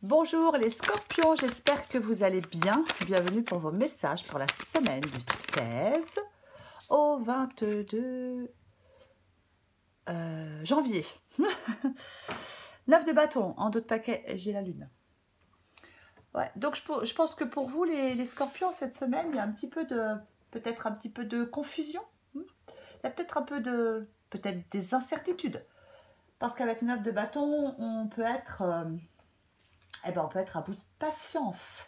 Bonjour les scorpions, j'espère que vous allez bien. Bienvenue pour vos messages pour la semaine du 16 au 22 janvier. 9 de bâton, en dos de paquet, j'ai la lune. Ouais, donc je pense que pour vous les scorpions, cette semaine, il y a un petit peu de, peut-être un petit peu de confusion. Il y a peut-être un peu de, peut-être des incertitudes. Parce qu'avec 9 de bâton, on peut être... on peut être à bout de patience,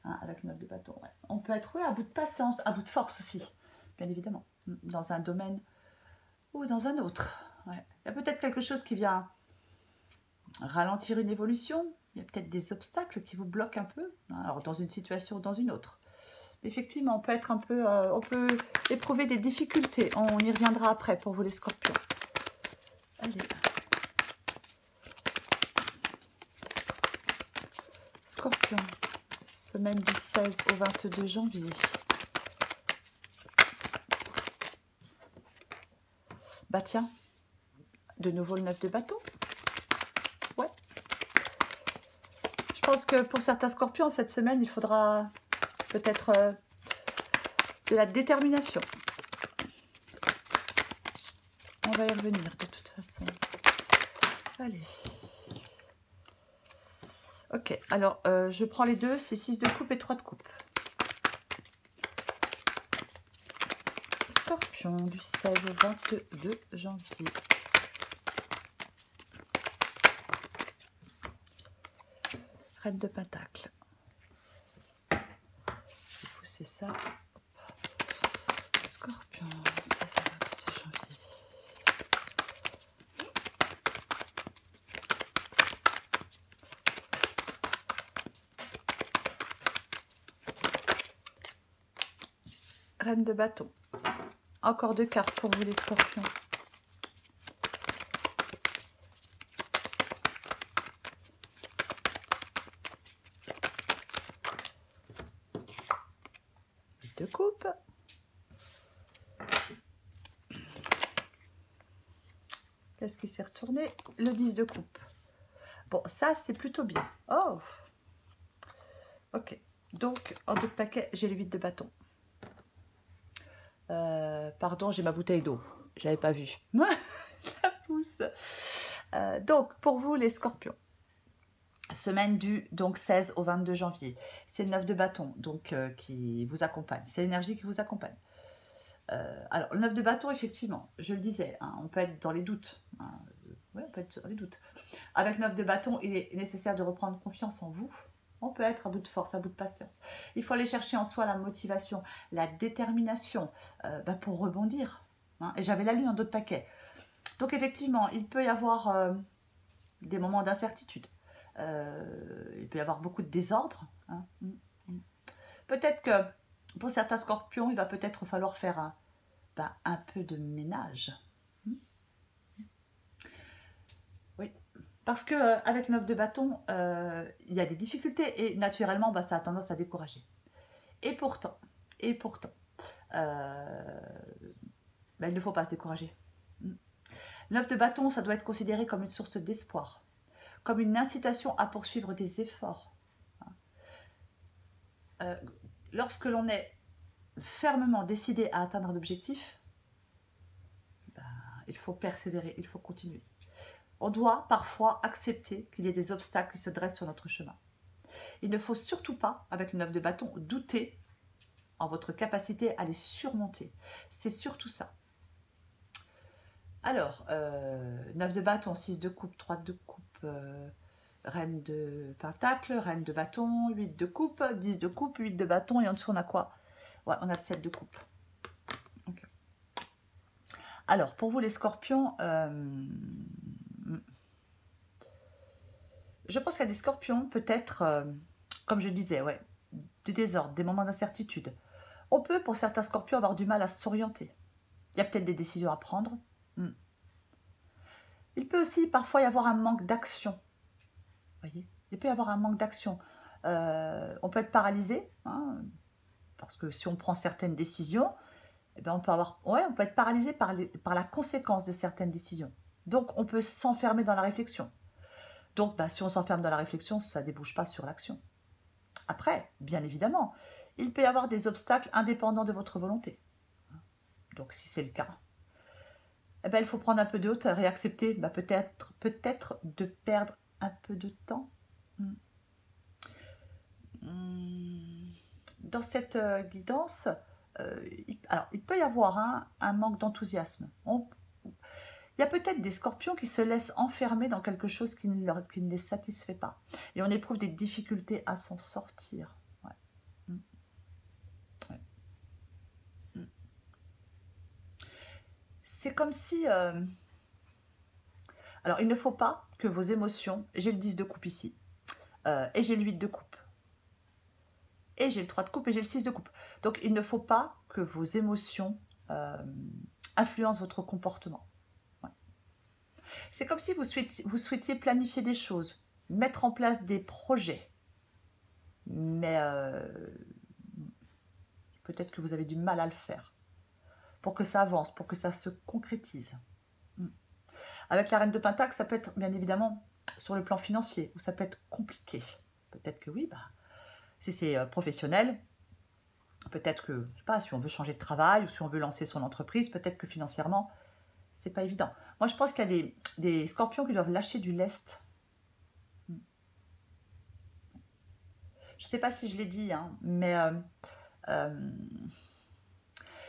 hein, avec 9 de bâton. Ouais. On peut être à bout de patience, à bout de force aussi, bien évidemment, dans un domaine ou dans un autre. Ouais. Il y a peut-être quelque chose qui vient ralentir une évolution, il y a peut-être des obstacles qui vous bloquent un peu, hein, alors dans une situation ou dans une autre. Effectivement, on peut être un peu, on peut éprouver des difficultés, on y reviendra après pour vous les scorpions. Allez. Scorpion, semaine du 16 au 22 janvier. Bah tiens, de nouveau le 9 de bâton. Ouais. Je pense que pour certains scorpions, cette semaine, il faudra peut-être de la détermination. On va y revenir de toute façon. Allez. Ok, alors je prends les deux, c'est 6 de coupe et 3 de coupe. Scorpion du 16 au 22 janvier. Reine de pentacle. Je vais pousser ça. Scorpion, 16 au 22 janvier. Reine de bâton. Encore deux cartes pour vous les scorpions. De coupe. Qu'est-ce qui s'est retourné? Le 10 de coupe. Bon, ça c'est plutôt bien. Oh. Ok. Donc, en deux de paquet, j'ai le 8 de bâton. Pardon, j'ai ma bouteille d'eau. J'avais pas vu. Ça pousse. Donc, pour vous, les scorpions, semaine du donc 16 au 22 janvier. C'est le 9 de bâton donc, qui vous accompagne. C'est l'énergie qui vous accompagne. Alors, le 9 de bâton, effectivement, je le disais, hein, on peut être dans les doutes. Hein, ouais, on peut être dans les doutes. Avec 9 de bâton, il est nécessaire de reprendre confiance en vous. On peut être à bout de force, à bout de patience. Il faut aller chercher en soi la motivation, la détermination pour rebondir. Hein. Et j'avais la lune en dos de paquet. Donc effectivement, il peut y avoir des moments d'incertitude. Il peut y avoir beaucoup de désordre. Hein. Peut-être que pour certains scorpions, il va peut-être falloir faire un peu de ménage. Parce qu'avec 9 de bâton, il y a des difficultés et naturellement, ça a tendance à décourager. Et pourtant, il ne faut pas se décourager. 9 de bâton, ça doit être considéré comme une source d'espoir, comme une incitation à poursuivre des efforts. Lorsque l'on est fermement décidé à atteindre un objectif, il faut persévérer, il faut continuer. On doit parfois accepter qu'il y ait des obstacles qui se dressent sur notre chemin. Il ne faut surtout pas, avec le 9 de bâton, douter en votre capacité à les surmonter. C'est surtout ça. Alors, 9 de bâton, 6 de coupe, 3 de coupe, reine de pentacle, reine de bâton, 8 de coupe, 10 de coupe, 8 de bâton, et en dessous on a quoi? Ouais, on a le 7 de coupe. Okay. Alors, pour vous les scorpions, je pense qu'il y a des scorpions, peut-être, comme je le disais, ouais, du désordre, des moments d'incertitude. On peut, pour certains scorpions, avoir du mal à s'orienter. Il y a peut-être des décisions à prendre. Il peut aussi parfois y avoir un manque d'action. Voyez, il peut y avoir un manque d'action. On peut être paralysé, hein, parce que si on prend certaines décisions, on peut être paralysé par la conséquence de certaines décisions. Donc, on peut s'enfermer dans la réflexion. Donc, bah, si on s'enferme dans la réflexion, ça ne débouche pas sur l'action. Après, bien évidemment, il peut y avoir des obstacles indépendants de votre volonté. Donc, si c'est le cas, eh ben, il faut prendre un peu de hauteur et accepter bah, peut-être de perdre un peu de temps. Dans cette guidance, alors, il peut y avoir un manque d'enthousiasme. Il y a peut-être des scorpions qui se laissent enfermer dans quelque chose qui ne les satisfait pas. Et on éprouve des difficultés à s'en sortir. Ouais. Ouais. C'est comme si... Alors, il ne faut pas que vos émotions... J'ai le 10 de coupe ici. Et j'ai le 8 de coupe. Et j'ai le 3 de coupe et j'ai le 6 de coupe. Donc, il ne faut pas que vos émotions influencent votre comportement. Ouais. C'est comme si vous souhaitiez planifier des choses, mettre en place des projets. Mais peut-être que vous avez du mal à le faire. Pour que ça avance, pour que ça se concrétise. Avec la reine de Pentacle, ça peut être bien évidemment sur le plan financier, où ça peut être compliqué. Peut-être que oui, bah, si c'est professionnel, peut-être que, je sais pas, si on veut changer de travail ou si on veut lancer son entreprise, peut-être que financièrement, c'est pas évident. Moi, je pense qu'il y a des scorpions qui doivent lâcher du lest. Je sais pas si je l'ai dit, hein, mais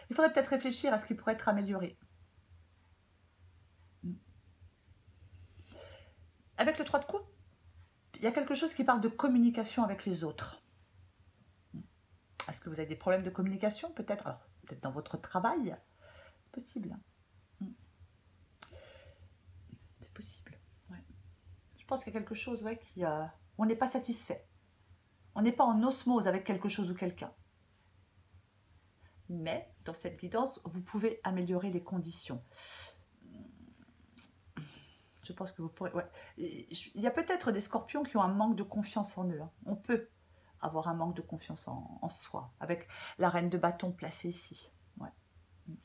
il faudrait peut-être réfléchir à ce qui pourrait être amélioré. Avec le 3 de coupe, il y a quelque chose qui parle de communication avec les autres. Est-ce que vous avez des problèmes de communication peut-être? Alors, peut-être dans votre travail. C'est possible. C'est possible. Ouais. Je pense qu'il y a quelque chose qui... on n'est pas satisfait. On n'est pas en osmose avec quelque chose ou quelqu'un. Mais, dans cette guidance, vous pouvez améliorer les conditions. Je pense que vous pourrez... Ouais. Il y a peut-être des scorpions qui ont un manque de confiance en eux. Hein. On peut avoir un manque de confiance en soi, avec la reine de bâton placée ici. Ouais.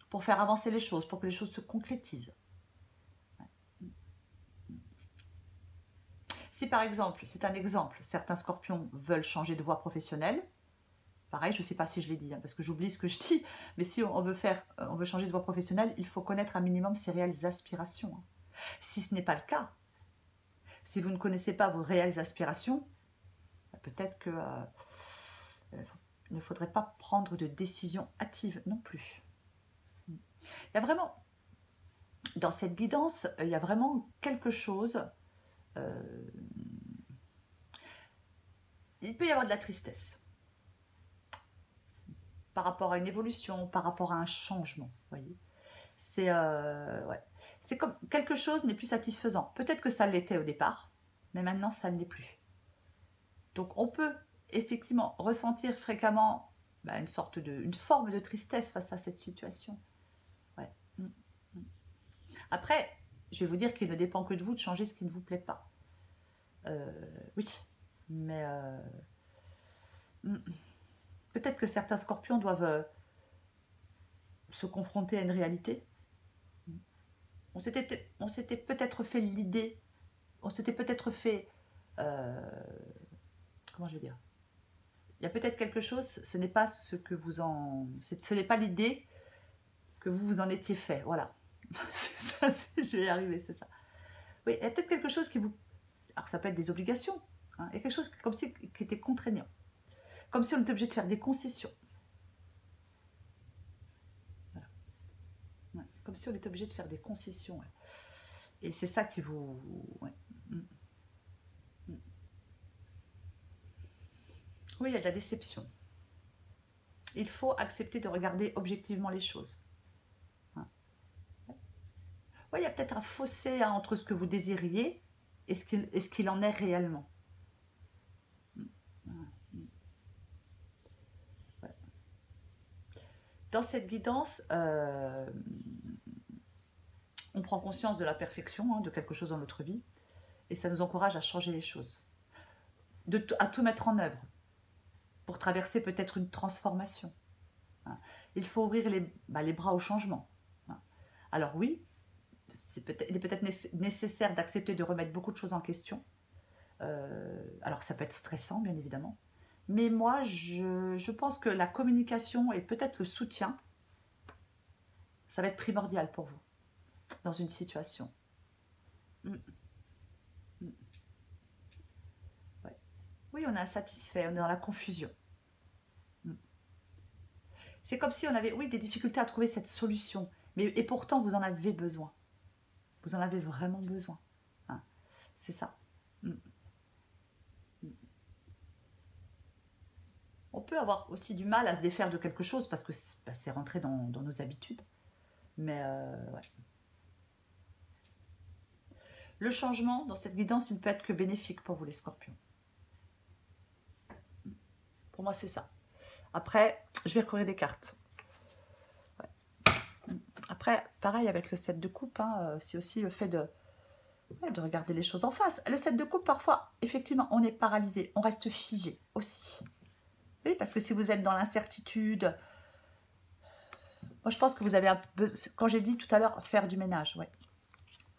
Pour faire avancer les choses, pour que les choses se concrétisent. Ouais. Si par exemple, c'est un exemple, certains scorpions veulent changer de voie professionnelle, pareil, je ne sais pas si je l'ai dit, hein, parce que j'oublie ce que je dis, mais si on veut changer de voie professionnelle, il faut connaître un minimum ses réelles aspirations. Hein. Si ce n'est pas le cas, si vous ne connaissez pas vos réelles aspirations, peut-être que il ne faudrait pas prendre de décision hâtive non plus. Il y a vraiment, dans cette guidance, il y a vraiment quelque chose. Il peut y avoir de la tristesse par rapport à une évolution, par rapport à un changement. Voyez, c'est ouais. C'est comme quelque chose n'est plus satisfaisant. Peut-être que ça l'était au départ, mais maintenant ça ne l'est plus. Donc on peut effectivement ressentir fréquemment une forme de tristesse face à cette situation. Ouais. Après, je vais vous dire qu'il ne dépend que de vous de changer ce qui ne vous plaît pas. Oui, mais peut-être que certains scorpions doivent se confronter à une réalité. On s'était peut-être fait l'idée, on s'était peut-être fait... comment je vais dire? Il y a peut-être quelque chose, ce n'est pas ce n'est pas l'idée que vous en étiez fait. Voilà. C'est ça, je vais y arriver, c'est ça. Oui, il y a peut-être quelque chose qui vous... Alors ça peut être des obligations. Hein, il y a quelque chose comme si qui était contraignant. Comme si on était obligé de faire des concessions. Voilà. Ouais, comme si on était obligé de faire des concessions. Ouais. Et c'est ça qui vous... Ouais. Oui, il y a de la déception. Il faut accepter de regarder objectivement les choses. Hein. Oui, il y a peut-être un fossé entre ce que vous désiriez et ce qu'il en est réellement. Ouais. Dans cette guidance, on prend conscience de la perfection, de quelque chose dans notre vie, et ça nous encourage à changer les choses, à tout mettre en œuvre, pour traverser peut-être une transformation. Hein. Il faut ouvrir les bras au changement. Hein. Alors oui, il est peut-être nécessaire d'accepter de remettre beaucoup de choses en question, Alors ça peut être stressant, bien évidemment. Mais moi, je pense que la communication et peut-être le soutien, ça va être primordial pour vous dans une situation. Mm, mm. Ouais. Oui, on est insatisfait, on est dans la confusion. Mm. C'est comme si on avait, oui, des difficultés à trouver cette solution. Et pourtant, vous en avez besoin. Vous en avez vraiment besoin. Hein. C'est ça. Mm. Mm. On peut avoir aussi du mal à se défaire de quelque chose parce que c'est rentré dans nos habitudes. Mais ouais. Le changement dans cette guidance, il ne peut être que bénéfique pour vous les scorpions. Pour moi, c'est ça. Après, je vais recourir des cartes. Ouais. Après, pareil avec le 7 de coupe, hein, c'est aussi le fait de regarder les choses en face. Le 7 de coupe, parfois, effectivement, on est paralysé, on reste figé aussi. Oui, parce que si vous êtes dans l'incertitude, moi je pense que vous avez un peu, quand j'ai dit tout à l'heure, faire du ménage, ouais.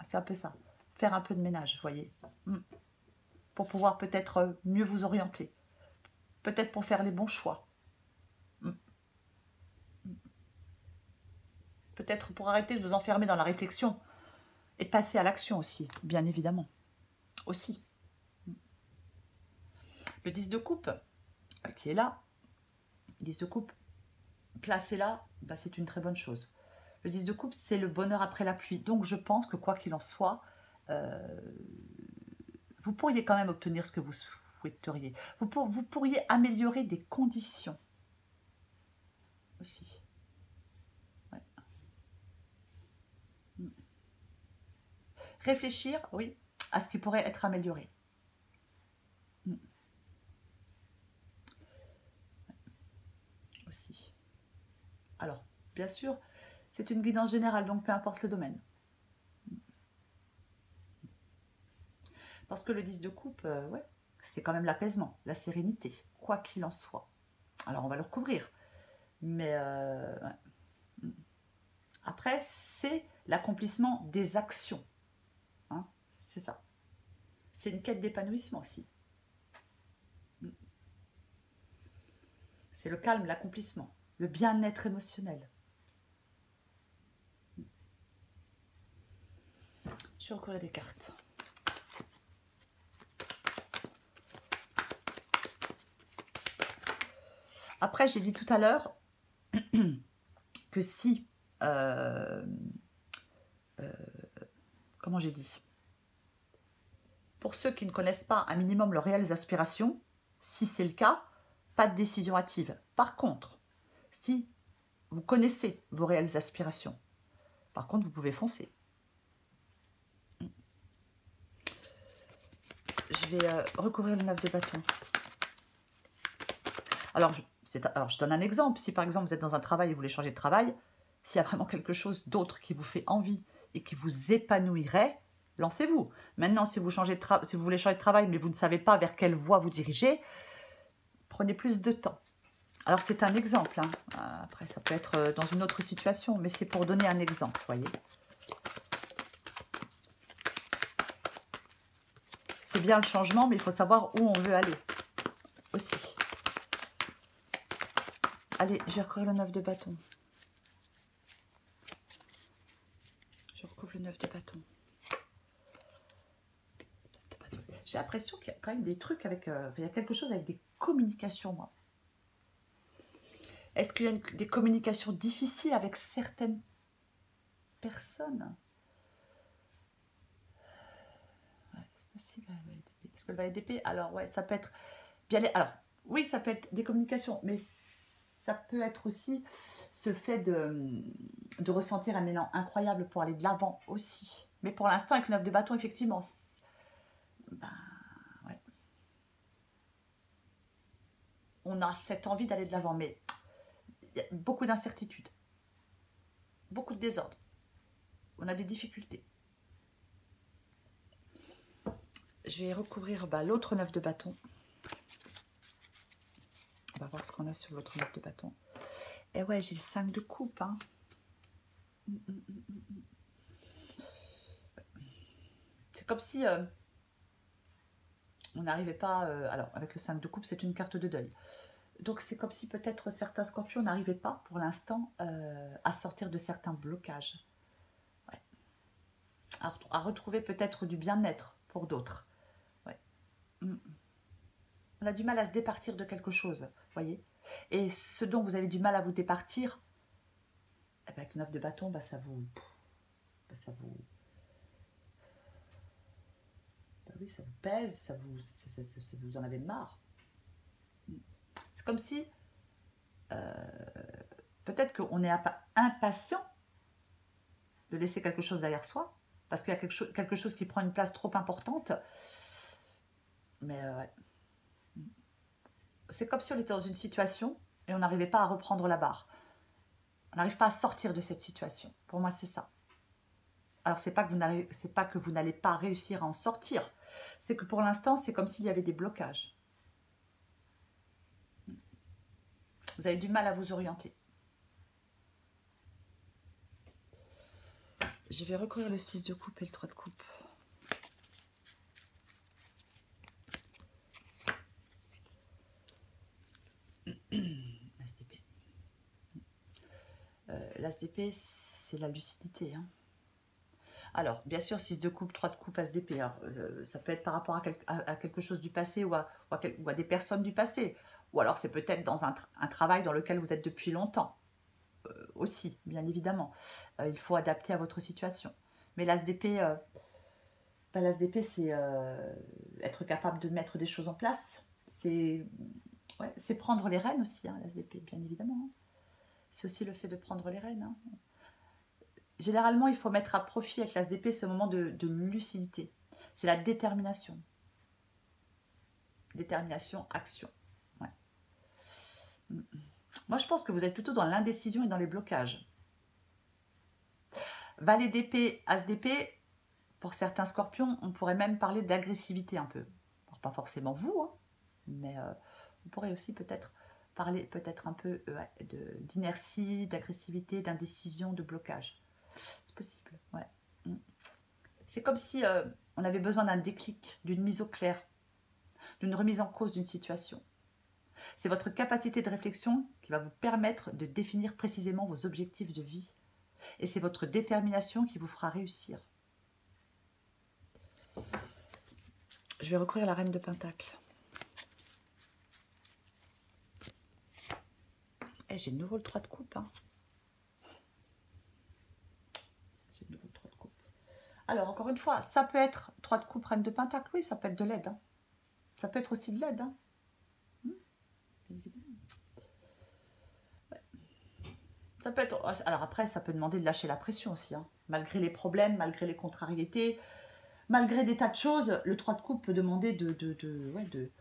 C'est un peu ça. Faire un peu de ménage, vous voyez. Pour pouvoir peut-être mieux vous orienter. Peut-être pour faire les bons choix. Peut-être pour arrêter de vous enfermer dans la réflexion et passer à l'action aussi, bien évidemment. Aussi. Le 10 de coupe, qui est là, 10 de coupe, placé là, bah, c'est une très bonne chose. Le 10 de coupe, c'est le bonheur après la pluie. Donc je pense que quoi qu'il en soit, vous pourriez quand même obtenir ce que vous souhaiteriez. Vous pourriez améliorer des conditions aussi. Ouais. Réfléchir, oui, à ce qui pourrait être amélioré. Aussi. Alors, bien sûr, c'est une guidance générale, donc peu importe le domaine. Parce que le 10 de coupe, ouais, c'est quand même l'apaisement, la sérénité, quoi qu'il en soit. Alors, on va le recouvrir. Mais ouais. Après, c'est l'accomplissement des actions. Hein, c'est ça. C'est une quête d'épanouissement aussi. C'est le calme, l'accomplissement, le bien-être émotionnel. Je vais recourir des cartes. Après, j'ai dit tout à l'heure que si... comment j'ai dit? Pour ceux qui ne connaissent pas un minimum leurs réelles aspirations, si c'est le cas, pas de décision hâtive. Par contre, si vous connaissez vos réelles aspirations, par contre, vous pouvez foncer. Je vais recouvrir le 9 de bâton. Alors, je donne un exemple. Si par exemple, vous êtes dans un travail et vous voulez changer de travail, s'il y a vraiment quelque chose d'autre qui vous fait envie et qui vous épanouirait, lancez-vous. Maintenant, si vous voulez changer de travail, mais vous ne savez pas vers quelle voie vous dirigez, prenez plus de temps. Alors, c'est un exemple. Hein. Après, ça peut être dans une autre situation, mais c'est pour donner un exemple, voyez. C'est bien le changement, mais il faut savoir où on veut aller aussi. Allez, je vais recouvrir le 9 de bâton. Je recouvre le 9 de bâton. J'ai l'impression qu'il y a quand même des trucs avec... il y a quelque chose avec des communications, moi. Est-ce qu'il y a des communications difficiles avec certaines personnes? Ouais, c'est possible. Parce que le valet d'épée, alors ouais, ça peut être... bien. Alors, oui, ça peut être des communications, mais ça peut être aussi ce fait de ressentir un élan incroyable pour aller de l'avant aussi. Mais pour l'instant, avec le 9 de bâton, effectivement, ben, ouais. On a cette envie d'aller de l'avant, mais il y a beaucoup d'incertitudes, beaucoup de désordre. On a des difficultés. Je vais recouvrir l'autre 9 de bâton. On va voir ce qu'on a sur l'autre 9 de bâton. Et ouais, j'ai le 5 de coupe. Hein. C'est comme si... on n'arrivait pas... alors, avec le 5 de coupe, c'est une carte de deuil. Donc, c'est comme si peut-être certains scorpions n'arrivaient pas, pour l'instant, à sortir de certains blocages. Ouais. À retrouver peut-être du bien-être pour d'autres. Ouais. On a du mal à se départir de quelque chose, voyez. Et ce dont vous avez du mal à vous départir, eh ben, avec le 9 de bâton, bah, ça vous... oui, ça vous pèse, vous en avez marre. C'est comme si peut-être qu'on est impatient de laisser quelque chose derrière soi, parce qu'il y a quelque chose qui prend une place trop importante. Mais ouais. C'est comme si on était dans une situation et on n'arrivait pas à reprendre la barre. On n'arrive pas à sortir de cette situation. Pour moi, c'est ça. Alors, c'est pas que vous n'allez pas réussir à en sortir. C'est que pour l'instant, c'est comme s'il y avait des blocages. Vous avez du mal à vous orienter. Je vais recourir le 6 de coupe et le 3 de coupe. L'As-d'épée. L'As-d'épée, c'est la lucidité. Hein. Alors, bien sûr, 6 de coupe, 3 de coupe, As-d'épée. Ça peut être par rapport à quelque chose du passé ou à des personnes du passé. Ou alors, c'est peut-être dans un travail dans lequel vous êtes depuis longtemps. Aussi, bien évidemment. Il faut adapter à votre situation. Mais l'As-d'épée, c'est être capable de mettre des choses en place. C'est prendre les rênes aussi, hein, l'As-d'épée, bien évidemment. Hein. C'est aussi le fait de prendre les rênes. Hein. Généralement, il faut mettre à profit avec l'As-d'épée ce moment de lucidité. C'est la détermination. Détermination, action. Ouais. Moi, je pense que vous êtes plutôt dans l'indécision et dans les blocages. Valet d'épée, As d'épée, pour certains scorpions, on pourrait même parler d'agressivité un peu. Alors, pas forcément vous, hein, mais on pourrait aussi peut-être parler un peu d'inertie, d'agressivité, d'indécision, de blocage. C'est possible, ouais. C'est comme si on avait besoin d'un déclic, d'une mise au clair, d'une remise en cause d'une situation. C'est votre capacité de réflexion qui va vous permettre de définir précisément vos objectifs de vie. Et c'est votre détermination qui vous fera réussir. Je vais recourir à la reine de Pentacle. Et j'ai de nouveau le 3 de coupe. Hein. J'ai de nouveau le 3 de coupe. Alors, encore une fois, ça peut être 3 de coupe, reine de Pentacle. Oui, ça peut être de l'aide. Hein. Ça peut être aussi de l'aide. Hein. Ouais. Ça peut être... Alors après, ça peut demander de lâcher la pression aussi. Hein. Malgré les problèmes, malgré les contrariétés, malgré des tas de choses, le 3 de coupe peut demander de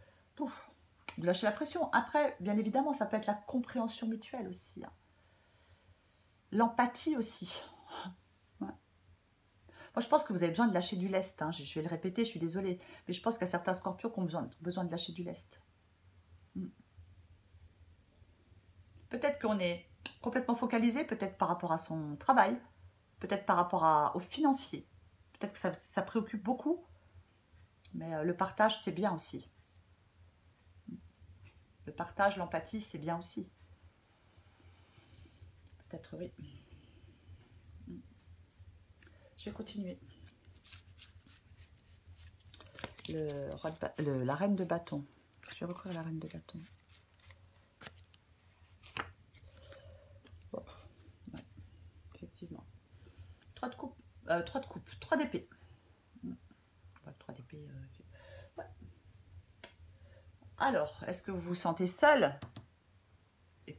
lâcher la pression. Après, bien évidemment, ça peut être la compréhension mutuelle aussi. Hein. L'empathie aussi. Ouais. Moi, je pense que vous avez besoin de lâcher du lest. Hein. Je vais le répéter, je suis désolée. Mais je pense qu'il y a certains scorpions qui ont besoin de lâcher du lest. Peut-être qu'on est complètement focalisé, peut-être par rapport à son travail, peut-être par rapport au financier. Peut-être que ça préoccupe beaucoup. Mais le partage, c'est bien aussi. Le partage, l'empathie, c'est bien aussi. Peut-être oui. Je vais continuer. La reine de bâton. Je vais recourir à la reine de bâton. Bon. Ouais. Effectivement. 3 de coupe. 3 d'épée. 3 d'épée. Ouais. Alors, est-ce que vous vous sentez seul et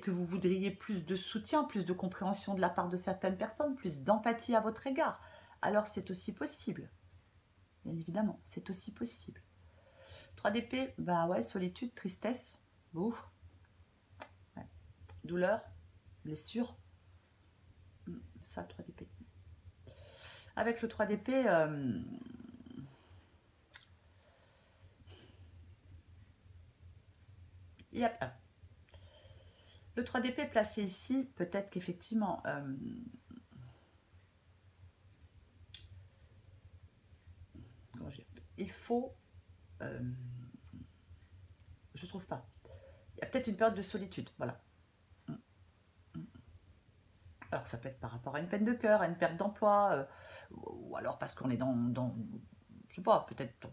que vous voudriez plus de soutien, plus de compréhension de la part de certaines personnes, plus d'empathie à votre égard? Alors, c'est aussi possible. Bien évidemment, c'est aussi possible. 3 d'épée, bah ouais, solitude, tristesse, ouais. Douleur, blessure. Ça, 3 d'épée. Avec le 3 d'épée, le 3 d'épée placé ici, peut-être qu'effectivement, il faut je trouve pas. Il y a peut-être une période de solitude, voilà. Alors ça peut être par rapport à une peine de cœur, à une perte d'emploi, ou alors parce qu'on est je sais pas, peut-être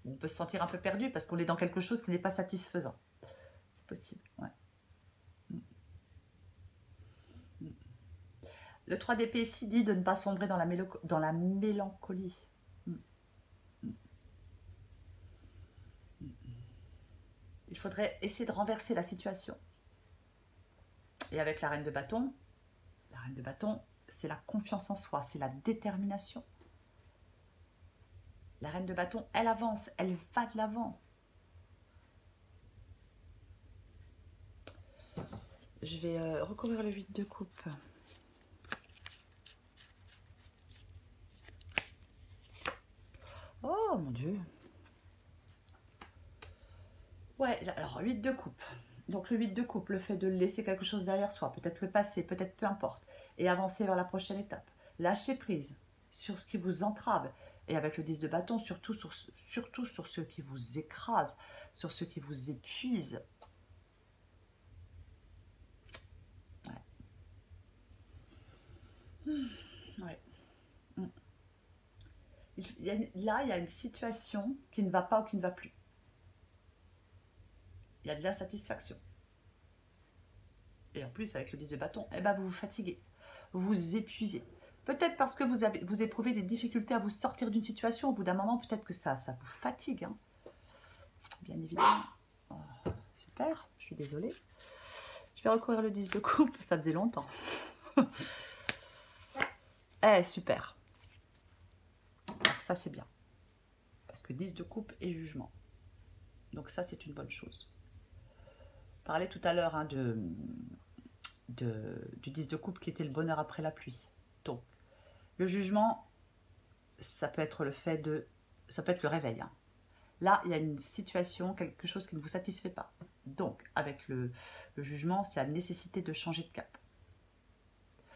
on peut se sentir un peu perdu parce qu'on est dans quelque chose qui n'est pas satisfaisant. C'est possible, ouais. Le 3 d'épée ici dit de ne pas sombrer dans la mélancolie. Il faudrait essayer de renverser la situation. Et avec la reine de bâton, c'est la confiance en soi, c'est la détermination. La reine de bâton, elle avance, elle va de l'avant. Je vais recouvrir le 8 de coupe. Oh mon Dieu. Ouais, alors 8 de coupe. Donc le 8 de coupe, le fait de laisser quelque chose derrière soi, peut-être le passé, peut-être peu importe, et avancer vers la prochaine étape. Lâcher prise sur ce qui vous entrave. Et avec le 10 de bâton, surtout sur ce qui vous écrase, sur ce qui vous épuise. Ouais. Là, il y a une situation qui ne va pas ou qui ne va plus. Il y a de l'insatisfaction. Et en plus, avec le 10 de bâton, eh ben, vous vous fatiguez, vous vous épuisez. Peut-être parce que vous éprouvez des difficultés à vous sortir d'une situation. Au bout d'un moment, peut-être que ça vous fatigue. Hein. Bien évidemment. Oh, super, je suis désolée. Je vais recouvrir le 10 de coupe, ça faisait longtemps. Super. Alors ça, c'est bien. Parce que 10 de coupe et jugement. Donc ça, c'est une bonne chose. On parlait tout à l'heure hein, du 10 de coupe qui était le bonheur après la pluie. Donc, le jugement, ça peut être ça peut être le réveil. Hein. Là, il y a une situation, quelque chose qui ne vous satisfait pas. Donc, avec le jugement, c'est la nécessité de changer de cap.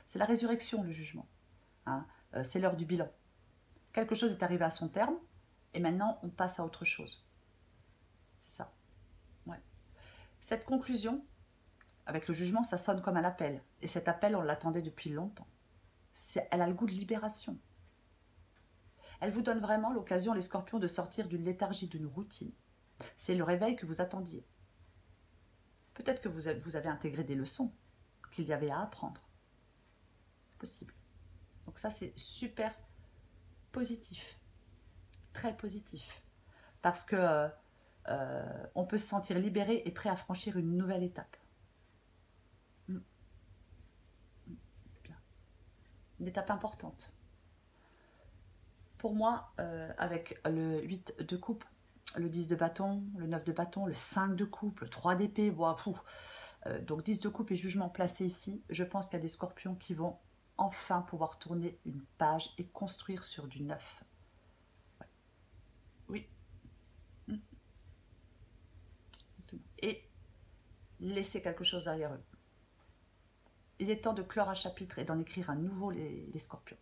C'est la résurrection, le jugement. Hein. C'est l'heure du bilan. Quelque chose est arrivé à son terme, et maintenant, on passe à autre chose. C'est ça. Ouais. Cette conclusion, avec le jugement, ça sonne comme un appel. Et cet appel, on l'attendait depuis longtemps. Elle a le goût de libération. Elle vous donne vraiment l'occasion, les scorpions, de sortir d'une léthargie, d'une routine. C'est le réveil que vous attendiez. Peut-être que vous avez intégré des leçons qu'il y avait à apprendre. C'est possible. Donc ça, c'est super positif. Très positif. Parce que on peut se sentir libéré et prêt à franchir une nouvelle étape. C'est bien. Une étape importante. Pour moi, avec le 8 de coupe, le 10 de bâton, le 9 de bâton, le 5 de coupe, le 3 d'épée, donc 10 de coupe et jugement placé ici, je pense qu'il y a des scorpions qui vont enfin pouvoir tourner une page et construire sur du neuf. Ouais. Oui. Et laisser quelque chose derrière eux. Il est temps de clore un chapitre et d'en écrire un nouveau, les scorpions.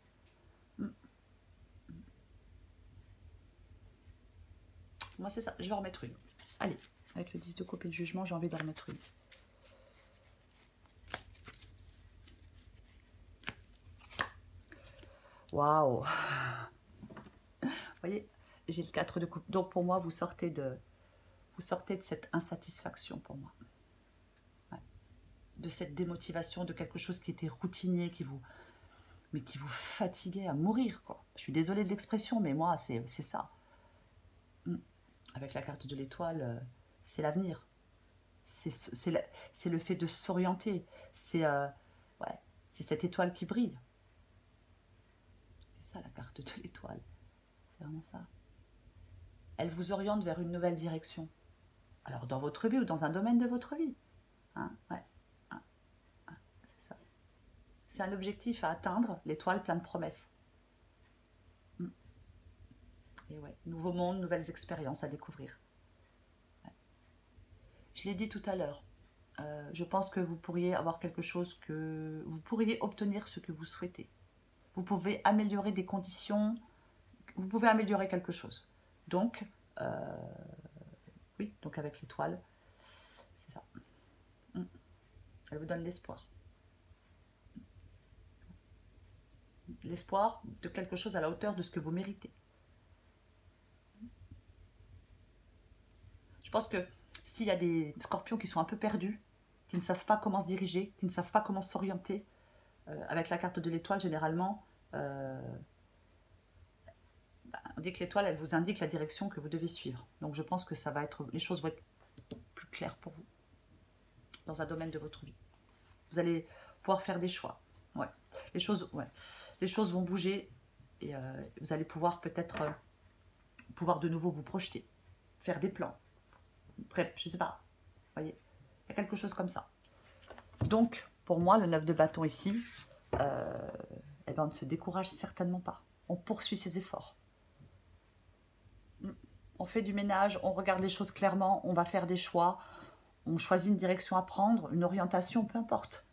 Moi, c'est ça. Je vais en remettre une. Allez, avec le 10 de coupe et le jugement, j'ai envie d'en remettre une. Waouh! Vous voyez, j'ai le 4 de coupe. Donc, pour moi, vous sortez de cette insatisfaction, pour moi. Ouais. De cette démotivation, de quelque chose qui était routinier, qui vous fatiguait à mourir, quoi. Je suis désolée de l'expression, mais moi, c'est ça. Avec la carte de l'étoile, c'est l'avenir. C'est le fait de s'orienter. C'est cette étoile qui brille. C'est ça la carte de l'étoile. C'est vraiment ça. Elle vous oriente vers une nouvelle direction. Alors dans votre vie ou dans un domaine de votre vie. Hein, ouais. C'est ça. C'est un objectif à atteindre, l'étoile plein de promesses. Et ouais, nouveau monde, nouvelles expériences à découvrir. Ouais. Je l'ai dit tout à l'heure. Je pense que vous pourriez avoir quelque chose que... Vous pourriez obtenir ce que vous souhaitez. Vous pouvez améliorer des conditions. Vous pouvez améliorer quelque chose. Donc, Oui, donc avec l'étoile, c'est ça. Elle vous donne l'espoir. L'espoir de quelque chose à la hauteur de ce que vous méritez. Je pense que s'il y a des scorpions qui sont un peu perdus, qui ne savent pas comment se diriger, qui ne savent pas comment s'orienter, avec la carte de l'étoile, généralement, on dit que l'étoile, elle vous indique la direction que vous devez suivre. Donc je pense que ça va être, les choses vont être plus claires pour vous, dans un domaine de votre vie. Vous allez pouvoir faire des choix. Ouais. Les choses vont bouger et vous allez pouvoir peut-être pouvoir de nouveau vous projeter, faire des plans. Bref, je sais pas. Vous voyez, il y a quelque chose comme ça. Donc, pour moi, le 9 de bâton ici, eh ben, on ne se décourage certainement pas. On poursuit ses efforts. On fait du ménage, on regarde les choses clairement, on va faire des choix, on choisit une direction à prendre, une orientation, peu importe.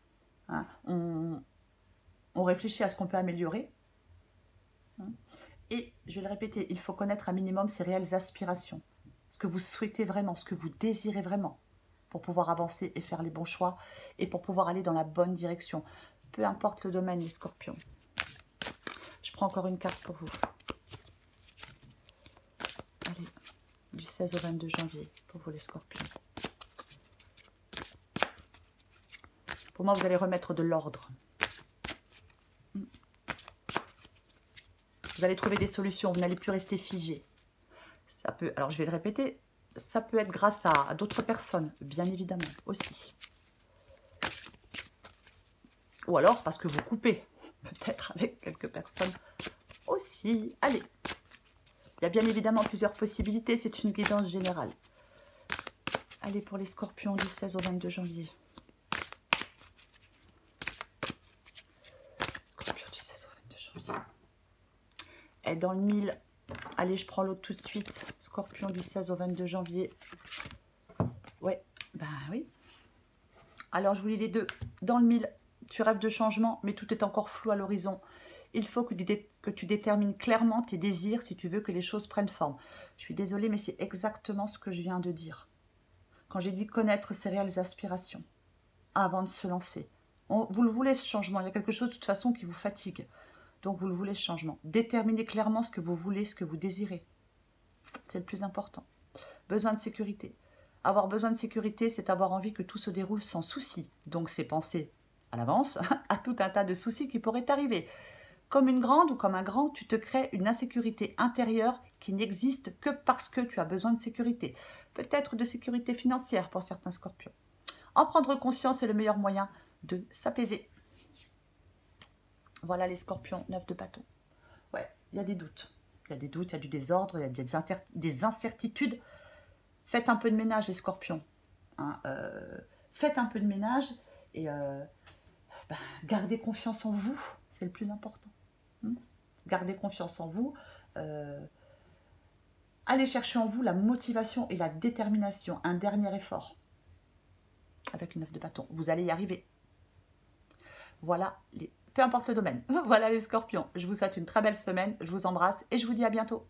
Hein, on réfléchit à ce qu'on peut améliorer. Et, je vais le répéter, il faut connaître un minimum ses réelles aspirations. Ce que vous souhaitez vraiment, ce que vous désirez vraiment, pour pouvoir avancer et faire les bons choix, et pour pouvoir aller dans la bonne direction. Peu importe le domaine, les scorpions. Je prends encore une carte pour vous. Allez, du 16 au 22 janvier, pour vous les scorpions. Pour moi, vous allez remettre de l'ordre. Vous allez trouver des solutions, vous n'allez plus rester figé. Ça peut, alors je vais le répéter, ça peut être grâce à d'autres personnes, bien évidemment, aussi. Ou alors parce que vous coupez, peut-être avec quelques personnes aussi. Allez, il y a bien évidemment plusieurs possibilités, c'est une guidance générale. Allez, pour les scorpions du 16 au 22 janvier. Scorpion du 16 au 22 janvier. Et dans le 1000... Allez, je prends l'autre tout de suite. Scorpion du 16 au 22 janvier. Ouais, ben oui. Alors, je vous lis les deux. Dans le 1000, tu rêves de changement, mais tout est encore flou à l'horizon. Il faut que tu détermines clairement tes désirs si tu veux que les choses prennent forme. Je suis désolée, mais c'est exactement ce que je viens de dire. Quand j'ai dit connaître ses réelles aspirations, avant de se lancer. Vous le voulez, ce changement. Il y a quelque chose, de toute façon, qui vous fatigue. Donc, vous le voulez, ce changement. Déterminez clairement ce que vous voulez, ce que vous désirez. C'est le plus important. Besoin de sécurité. Avoir besoin de sécurité, c'est avoir envie que tout se déroule sans souci. Donc, c'est penser à l'avance à tout un tas de soucis qui pourraient arriver. Comme une grande ou comme un grand, tu te crées une insécurité intérieure qui n'existe que parce que tu as besoin de sécurité. Peut-être de sécurité financière pour certains scorpions. En prendre conscience est le meilleur moyen de s'apaiser. Voilà les scorpions, 9 de bâton. Ouais, il y a des doutes. Il y a des doutes, il y a du désordre, il y a des incertitudes. Faites un peu de ménage, les scorpions. Hein, faites un peu de ménage et gardez confiance en vous. C'est le plus important. Gardez confiance en vous. Allez chercher en vous la motivation et la détermination. Un dernier effort. Avec le 9 de bâton. Vous allez y arriver. Voilà les... Peu importe le domaine. Voilà les scorpions. Je vous souhaite une très belle semaine. Je vous embrasse et je vous dis à bientôt.